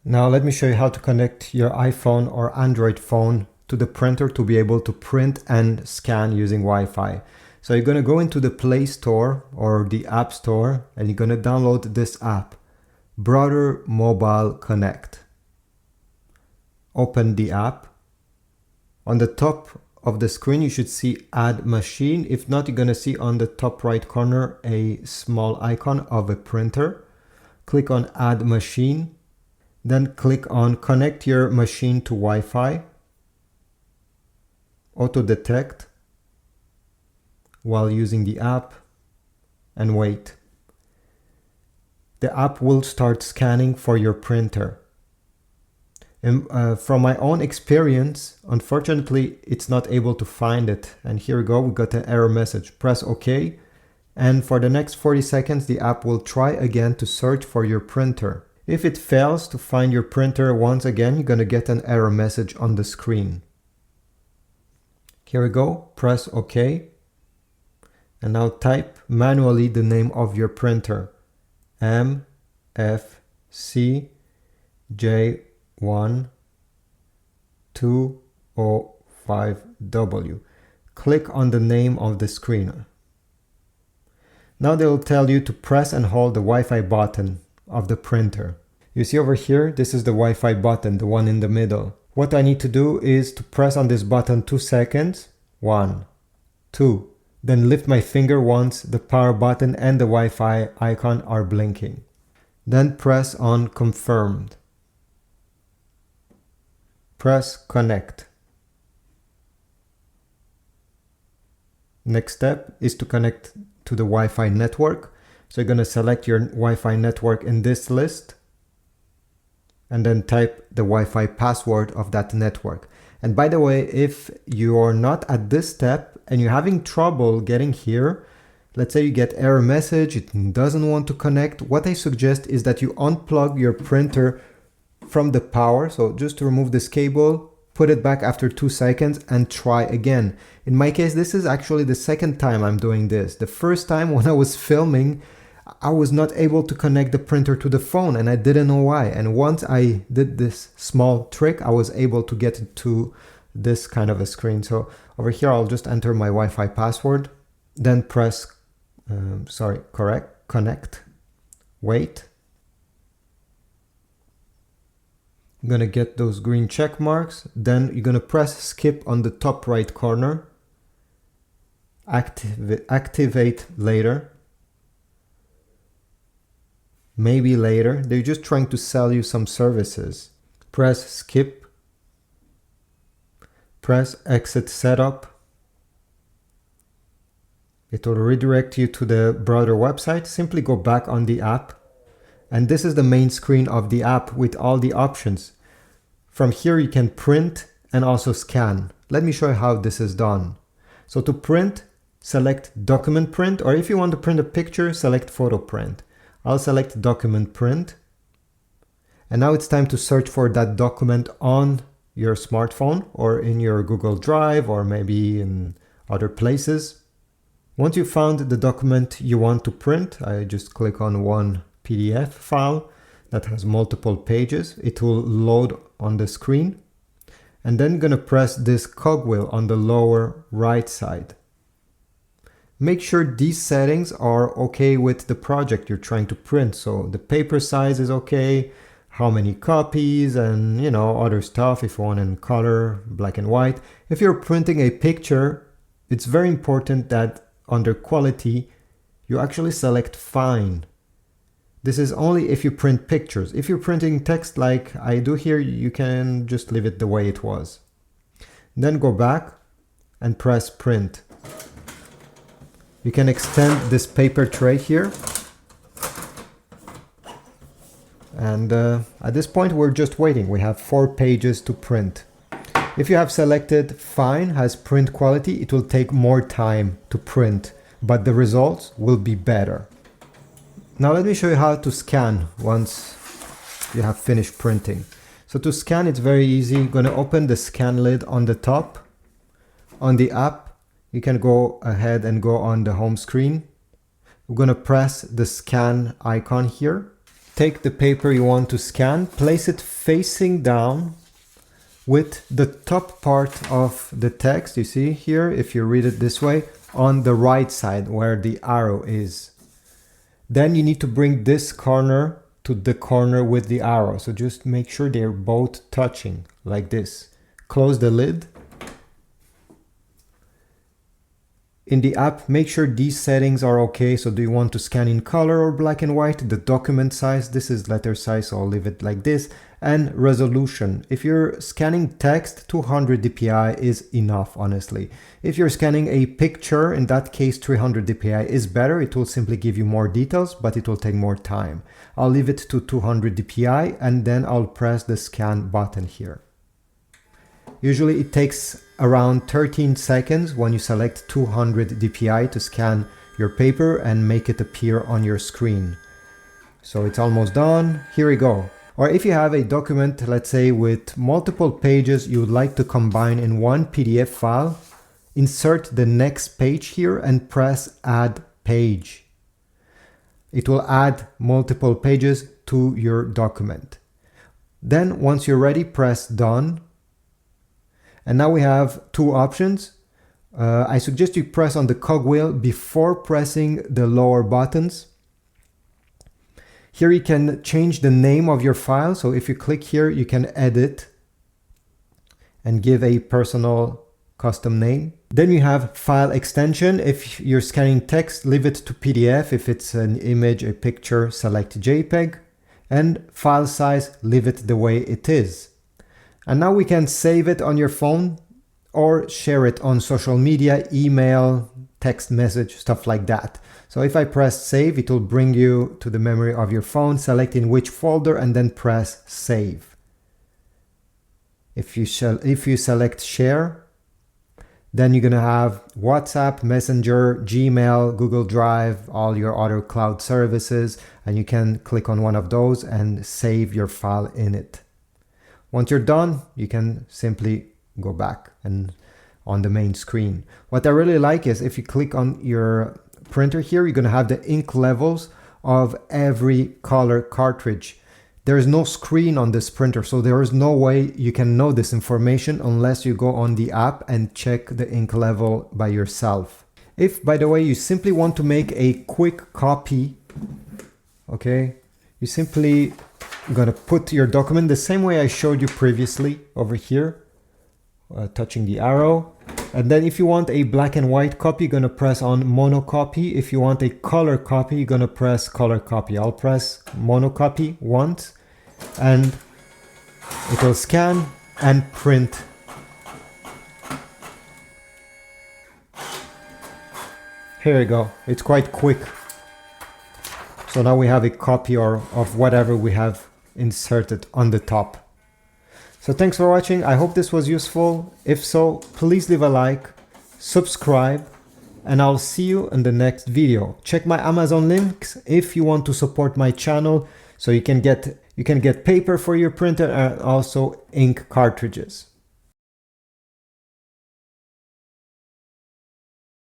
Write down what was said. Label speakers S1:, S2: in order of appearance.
S1: Now let me show you how to connect your iPhone or Android phone to the printer to be able to print and scan using Wi-Fi. So you're going to go into the Play Store or the App Store and you're going to download this app, Brother Mobile Connect. Open the app. On the top of the screen you should see Add Machine. If not, you're going to see on the top right corner a small icon of a printer. Click on Add Machine. Then click on Connect your machine to Wi-Fi. Auto detect while using the app and wait. The app will start scanning for your printer. And from my own experience, unfortunately, it's not able to find it. And here we go, we got an error message. Press OK. And for the next 40 seconds, the app will try again to search for your printer. If it fails to find your printer once again, you're going to get an error message on the screen. Here we go, press OK. And now type manually the name of your printer. MFC-J1205w. Click on the name of the screen. Now they will tell you to press and hold the Wi-Fi button of the printer. You see over here, this is the Wi-Fi button, the one in the middle. What I need to do is to press on this button 2 seconds. 1, 2. Then lift my finger once the power button and the Wi-Fi icon are blinking. Then press on Confirmed. Press Connect. Next step is to connect to the Wi-Fi network. So you're going to select your Wi-Fi network in this list and then type the Wi-Fi password of that network. And by the way, if you're not at this step and you're having trouble getting here, let's say you get error message, it doesn't want to connect, what I suggest is that you unplug your printer from the power. So just to remove this cable, put it back after 2 seconds and try again. In my case, this is actually the second time I'm doing this. The first time when I was filming, I was not able to connect the printer to the phone and I didn't know why. And once I did this small trick, I was able to get to this kind of a screen. So over here, I'll just enter my Wi-Fi password, then press, connect, wait. I'm gonna get those green check marks. Then you're gonna press skip on the top right corner, activate later. Maybe later. They're just trying to sell you some services. Press skip. Press exit setup. It will redirect you to the Brother website. Simply go back on the app. And this is the main screen of the app with all the options. From here you can print and also scan. Let me show you how this is done. So to print, select document print, or if you want to print a picture, select photo print. I'll select document print. And now it's time to search for that document on your smartphone or in your Google Drive or maybe in other places. Once you found the document you want to print, I just click on one PDF file that has multiple pages. It will load on the screen. And then I'm going to press this cogwheel on the lower right side. Make sure these settings are okay with the project you're trying to print. So the paper size is okay, how many copies, and other stuff if you want in color, black and white. If you're printing a picture, it's very important that under quality, you actually select fine. This is only if you print pictures. If you're printing text like I do here, you can just leave it the way it was. Then go back and press print. You can extend this paper tray here. And at this point, we're just waiting. We have 4 pages to print. If you have selected fine, has print quality, it will take more time to print, but the results will be better. Now let me show you how to scan once you have finished printing. So to scan, it's very easy. You're going to open the scan lid on the top. On the app, you can go ahead and go on the home screen. We're going to press the scan icon here. take the paper you want to scan, place it facing down with the top part of the text, you see here, if you read it this way, on the right side where the arrow is. Then you need to bring this corner to the corner with the arrow. So just make sure they're both touching like this. Close the lid. In the app, make sure these settings are okay. So do you want to scan in color or black and white? The document size, this is letter size, so I'll leave it like this. And resolution. If you're scanning text, 200 dpi is enough, honestly. If you're scanning a picture, in that case, 300 dpi is better. It will simply give you more details, but it will take more time. I'll leave it to 200 dpi and then I'll press the scan button here. Usually it takes around 13 seconds when you select 200 dpi to scan your paper and make it appear on your screen. So it's almost done. Here we go. Or if you have a document, let's say with multiple pages you would like to combine in one PDF file, insert the next page here and press Add Page. It will add multiple pages to your document. Then once you're ready, press Done. And now we have two options. I suggest you press on the cogwheel before pressing the lower buttons. Here you can change the name of your file. So if you click here, you can edit and give a personal custom name. Then you have file extension. If you're scanning text, leave it to PDF. If it's an image, a picture, select JPEG. And file size, leave it the way it is. And now we can save it on your phone or share it on social media, email, text message, stuff like that. So if I press save, it will bring you to the memory of your phone, select in which folder and then press save. If you select share, then you're gonna have WhatsApp, Messenger, Gmail, Google Drive, all your other cloud services, and you can click on one of those and save your file in it. Once you're done, you can simply go back and on the main screen. What I really like is if you click on your printer here, you're gonna have the ink levels of every color cartridge. There is no screen on this printer, so there is no way you can know this information unless you go on the app and check the ink level by yourself. If, by the way, you simply want to make a quick copy, okay, you simply gonna put your document the same way I showed you previously over here, touching the arrow. And then if you want a black and white copy, you're gonna press on monocopy. If you want a color copy, you're gonna press color copy. I'll press monocopy once and it will scan and print. Here you go. It's quite quick. So now we have a copy of whatever we have inserted on the top. So thanks for watching. I hope this was useful. If so, please leave a like, subscribe, and I'll see you in the next video. Check my Amazon links if you want to support my channel, so you can get paper for your printer and also ink cartridges.